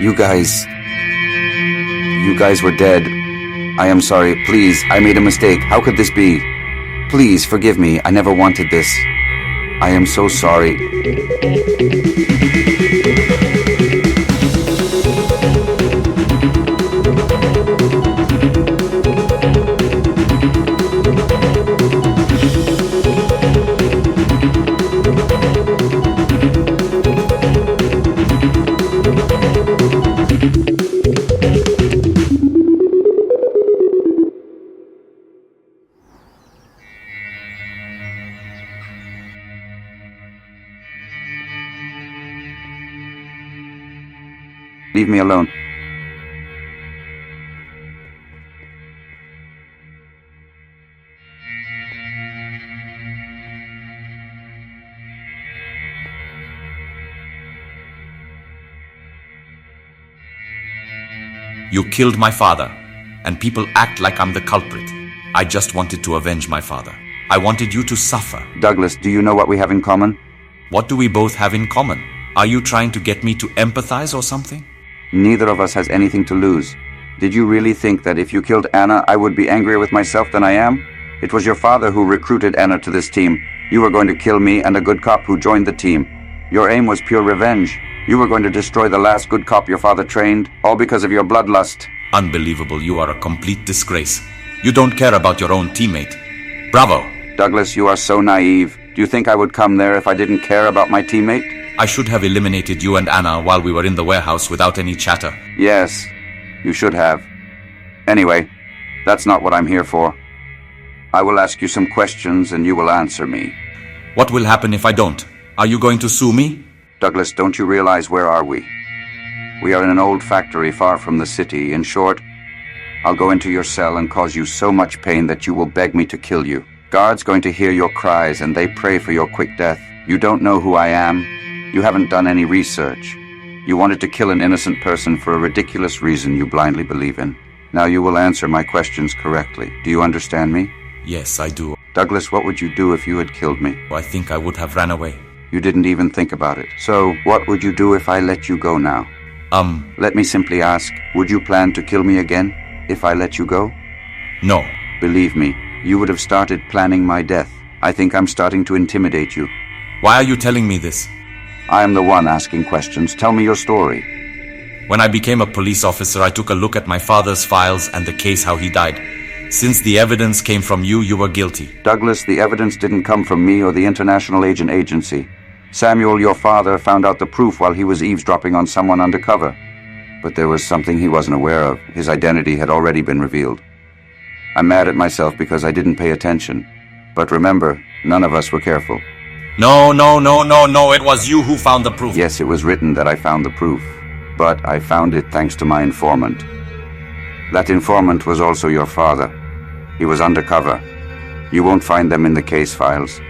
You guys were dead. I am sorry. Please, I made a mistake. How could this be? Please forgive me. I never wanted this. I am so sorry. Leave me alone. You killed my father, and people act like I'm the culprit. I just wanted to avenge my father. I wanted you to suffer. Douglas, do you know what we have in common? What do we both have in common? Are you trying to get me to empathize or something? Neither of us has anything to lose. Did you really think that if you killed Anna, I would be angrier with myself than I am? It was your father who recruited Anna to this team. You were going to kill me and a good cop who joined the team. Your aim was pure revenge. You were going to destroy the last good cop your father trained, all because of your bloodlust. Unbelievable. You are a complete disgrace. You don't care about your own teammate. Bravo. Douglas, you are so naive. Do you think I would come there if I didn't care about my teammate? I should have eliminated you and Anna while we were in the warehouse without any chatter. Yes, you should have. Anyway, that's not what I'm here for. I will ask you some questions and you will answer me. What will happen if I don't? Are you going to sue me? Douglas, don't you realize where are we? We are in an old factory far from the city. In short, I'll go into your cell and cause you so much pain that you will beg me to kill you. Guards going to hear your cries and they pray for your quick death. You don't know who I am. You haven't done any research. You wanted to kill an innocent person for a ridiculous reason you blindly believe in. Now you will answer my questions correctly. Do you understand me? Yes, I do. Douglas, what would you do if you had killed me? I think I would have ran away. You didn't even think about it. So, what would you do if I let you go now? Let me simply ask, would you plan to kill me again if I let you go? No. Believe me, you would have started planning my death. I think I'm starting to intimidate you. Why are you telling me this? I am the one asking questions. Tell me your story. When I became a police officer, I took a look at my father's files and the case how he died. Since the evidence came from you, you were guilty. Douglas, the evidence didn't come from me or the International Agent Agency. Samuel, your father, found out the proof while he was eavesdropping on someone undercover. But there was something he wasn't aware of. His identity had already been revealed. I'm mad at myself because I didn't pay attention. But remember, none of us were careful. No, it was you who found the proof. Yes, it was written that I found the proof. But I found it thanks to my informant. That informant was also your father. He was undercover. You won't find them in the case files.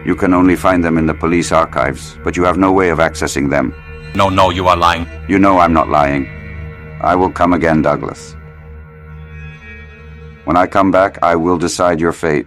You can only find them in the police archives, but you have no way of accessing them. No, you are lying. You know I'm not lying. I will come again, Douglas. When I come back, I will decide your fate.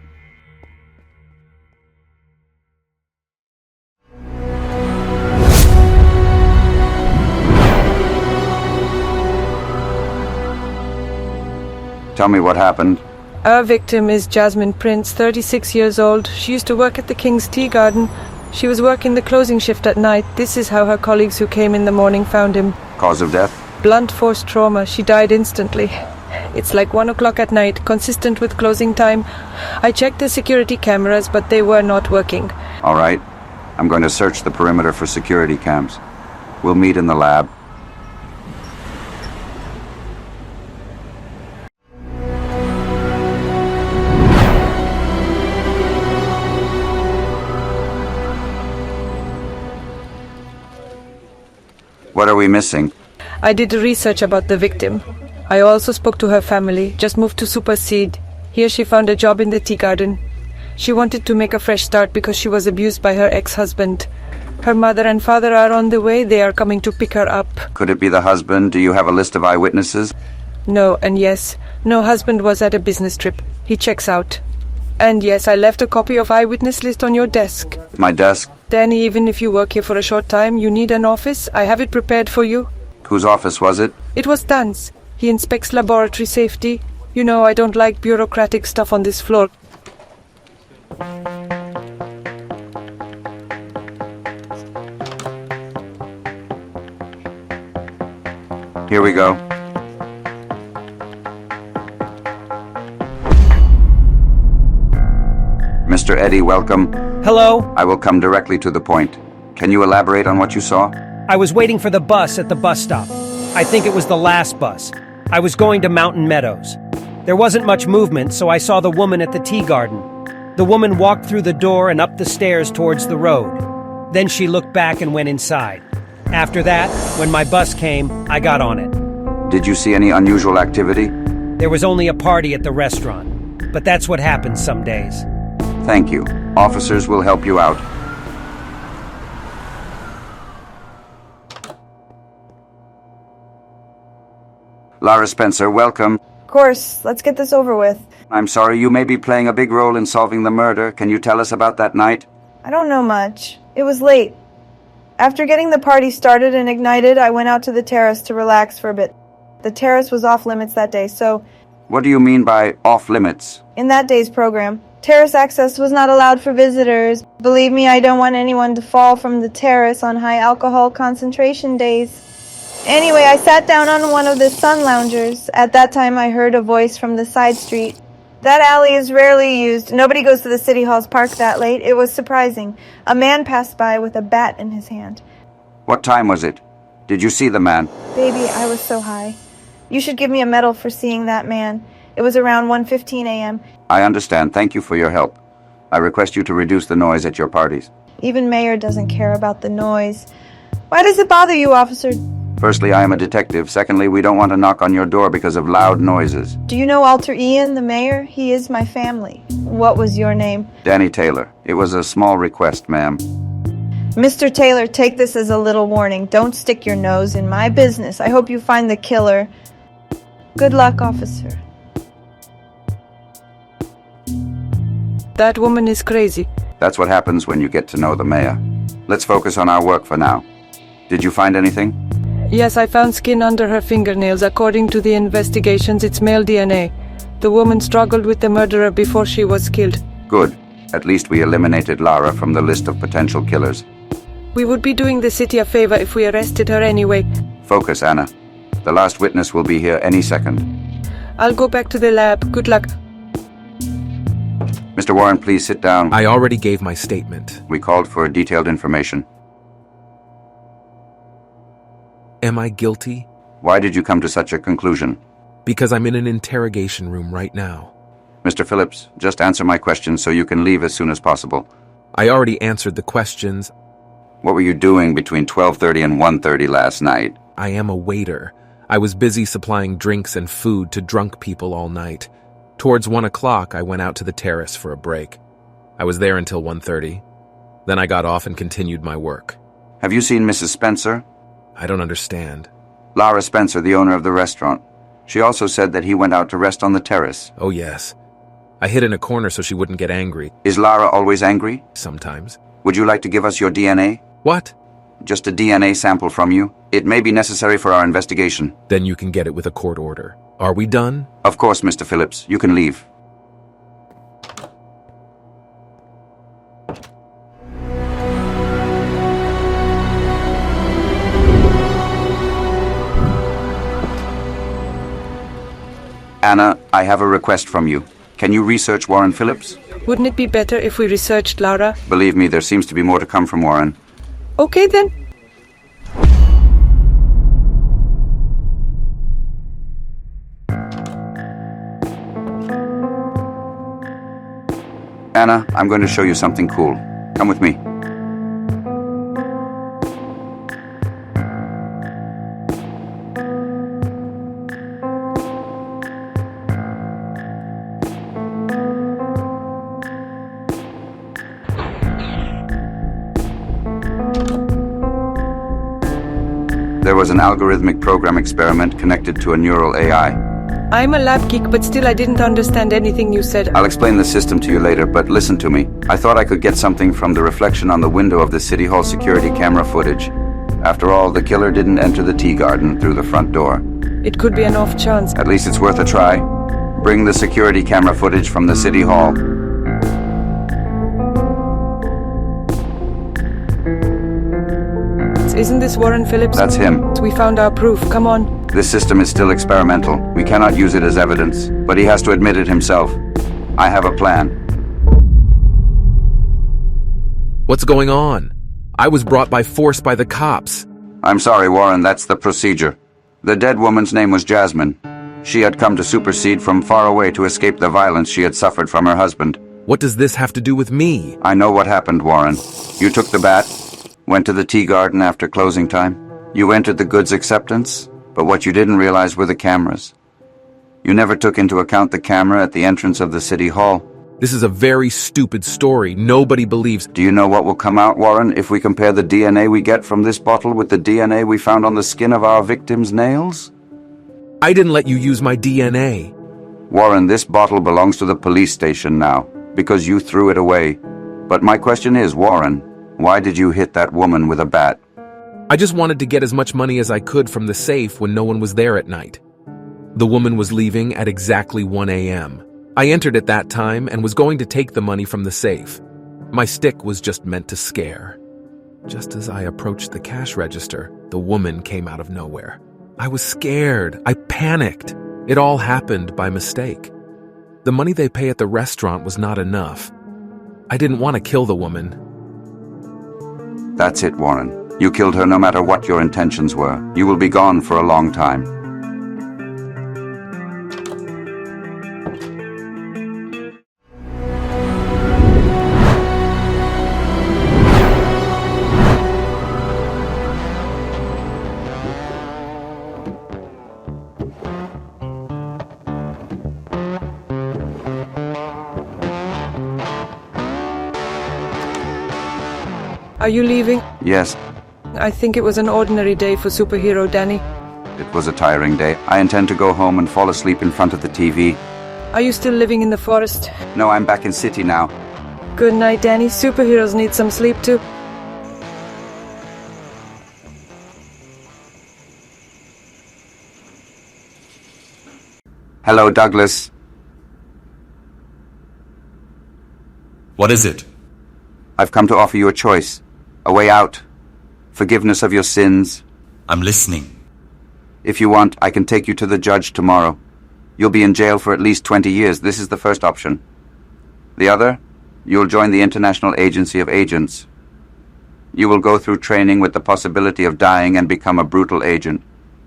Tell me what happened. Our victim is Jasmine Prince, 36 years old. She used to work at the King's Tea Garden. She was working the closing shift at night. This is how her colleagues who came in the morning found him. Cause of death? Blunt force trauma. She died instantly. It's like 1 o'clock at night, consistent with closing time. I checked the security cameras, but they were not working. All right. I'm going to search the perimeter for security cams. We'll meet in the lab. What are we missing? I did research about the victim. I also spoke to her family, just moved to Superseed. Here she found a job in the tea garden. She wanted to make a fresh start because she was abused by her ex-husband. Her mother and father are on the way. They are coming to pick her up. Could it be the husband? Do you have a list of eyewitnesses? No and yes. No, husband was at a business trip. He checks out. And yes, I left a copy of eyewitness list on your desk. My desk? Danny, even if you work here for a short time, you need an office. I have it prepared for you. Whose office was it? It was Dan's. He inspects laboratory safety. You know, I don't like bureaucratic stuff on this floor. Here we go. Mr. Eddy, welcome. Hello? I will come directly to the point. Can you elaborate on what you saw? I was waiting for the bus at the bus stop. I think it was the last bus. I was going to Mountain Meadows. There wasn't much movement, so I saw the woman at the tea garden. The woman walked through the door and up the stairs towards the road. Then she looked back and went inside. After that, when my bus came, I got on it. Did you see any unusual activity? There was only a party at the restaurant. But that's what happens some days. Thank you. Officers will help you out. Lara Spencer, welcome. Of course, let's get this over with. I'm sorry, you may be playing a big role in solving the murder. Can you tell us about that night? I don't know much. It was late. After getting the party started and ignited, I went out to the terrace to relax for a bit. The terrace was off limits that day, so What do you mean by off limits? in that day's program, terrace access was not allowed for visitors. Believe me, I don't want anyone to fall from the terrace on high alcohol concentration days. Anyway, I sat down on one of the sun loungers. At that time, I heard a voice from the side street. That alley is rarely used. Nobody goes to the City Hall's park that late. It was surprising. A man passed by with a bat in his hand. What time was it? Did you see the man? Baby, I was so high. You should give me a medal for seeing that man. It was around 1:15 a.m. I understand. Thank you for your help. I request you to reduce the noise at your parties. Even Mayor doesn't care about the noise. Why does it bother you, officer? Firstly, I am a detective. Secondly, we don't want to knock on your door because of loud noises. Do you know Alter Ian, the mayor? He is my family. What was your name? Danny Taylor. It was a small request, ma'am. Mr. Taylor, take this as a little warning. Don't stick your nose in my business. I hope you find the killer. Good luck, officer. That woman is crazy. That's what happens when you get to know the mayor. Let's focus on our work for now. Did you find anything? Yes, I found skin under her fingernails. According to the investigations, it's male DNA. The woman struggled with the murderer before she was killed. Good. At least we eliminated Lara from the list of potential killers. We would be doing the city a favor if we arrested her anyway. Focus, Anna. The last witness will be here any second. I'll go back to the lab. Good luck. Mr. Warren, please sit down. I already gave my statement. We called for detailed information. Am I guilty? Why did you come to such a conclusion? Because I'm in an interrogation room right now. Mr. Phillips, just answer my questions so you can leave as soon as possible. I already answered the questions. What were you doing between 12:30 and 1:30 last night? I am a waiter. I was busy supplying drinks and food to drunk people all night. Towards 1 o'clock, I went out to the terrace for a break. I was there until 1:30. Then I got off and continued my work. Have you seen Mrs. Spencer? I don't understand. Lara Spencer, the owner of the restaurant. She also said that he went out to rest on the terrace. Oh, yes. I hid in a corner so she wouldn't get angry. Is Lara always angry? Sometimes. Would you like to give us your DNA? What? Just a DNA sample from you. It may be necessary for our investigation. Then you can get it with a court order. Are we done? Of course, Mr. Phillips. You can leave. Anna, I have a request from you. Can you research Warren Phillips? Wouldn't it be better if we researched Lara? Believe me, there seems to be more to come from Warren. Okay then. Anna, I'm going to show you something cool. Come with me. There was an algorithmic program experiment connected to a neural AI. I'm a lab geek, but still I didn't understand anything you said. I'll explain the system to you later, but listen to me. I thought I could get something from the reflection on the window of the City Hall security camera footage. After all, the killer didn't enter the tea garden through the front door. It could be an off chance. At least it's worth a try. Bring the security camera footage from the city hall. Isn't this Warren Phillips? That's him. We found our proof. Come on. This system is still experimental. We cannot use it as evidence, but he has to admit it himself. I have a plan. What's going on? I was brought by force by the cops. I'm sorry, Warren, that's the procedure. The dead woman's name was Jasmine. She had come to Superseed from far away to escape the violence she had suffered from her husband. What does this have to do with me? I know what happened, Warren. You took the bat, went to the tea garden after closing time. You entered the goods acceptance, but what you didn't realize were the cameras. You never took into account the camera at the entrance of the city hall. This is a very stupid story. Nobody believes. Do you know what will come out, Warren, if we compare the DNA we get from this bottle with the DNA we found on the skin of our victim's nails? I didn't let you use my DNA. Warren, this bottle belongs to the police station now, because you threw it away. But my question is, Warren, why did you hit that woman with a bat? I just wanted to get as much money as I could from the safe when no one was there at night. The woman was leaving at exactly 1 a.m. I entered at that time and was going to take the money from the safe. My stick was just meant to scare. Just as I approached the cash register, the woman came out of nowhere. I was scared. I panicked. It all happened by mistake. The money they pay at the restaurant was not enough. I didn't want to kill the woman. That's it, Warren. You killed her no matter what your intentions were. You will be gone for a long time. Are you leaving? Yes, I think it was an ordinary day for superhero Danny. it was a tiring day. I intend to go home and fall asleep in front of the TV. Are you still living in the forest? No, I'm back in city now. Good night, Danny. Superheroes need some sleep too. Hello, Douglas. What is it? I've come to offer you a choice. A way out. Forgiveness of your sins. I'm listening. If you want, I can take you to the judge tomorrow. You'll be in jail for at least 20 years. This is the first option. The other, you'll join the International Agency of Agents. You will go through training with the possibility of dying and become a brutal agent.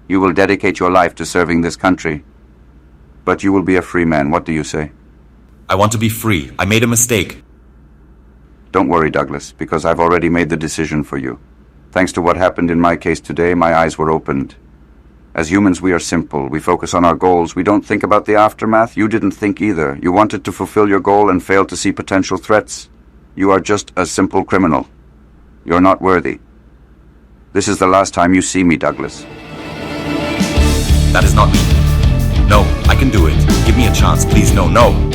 You will dedicate your life to serving this country. But you will be a free man. What do you say? I want to be free. I made a mistake. Don't worry, Douglas, because I've already made the decision for you. Thanks to what happened in my case today, my eyes were opened. As humans, we are simple. We focus on our goals. We don't think about the aftermath. You didn't think either. You wanted to fulfill your goal and failed to see potential threats. You are just a simple criminal. You're not worthy. This is the last time you see me, Douglas. That is not me. No, I can do it. Give me a chance, please. No, no.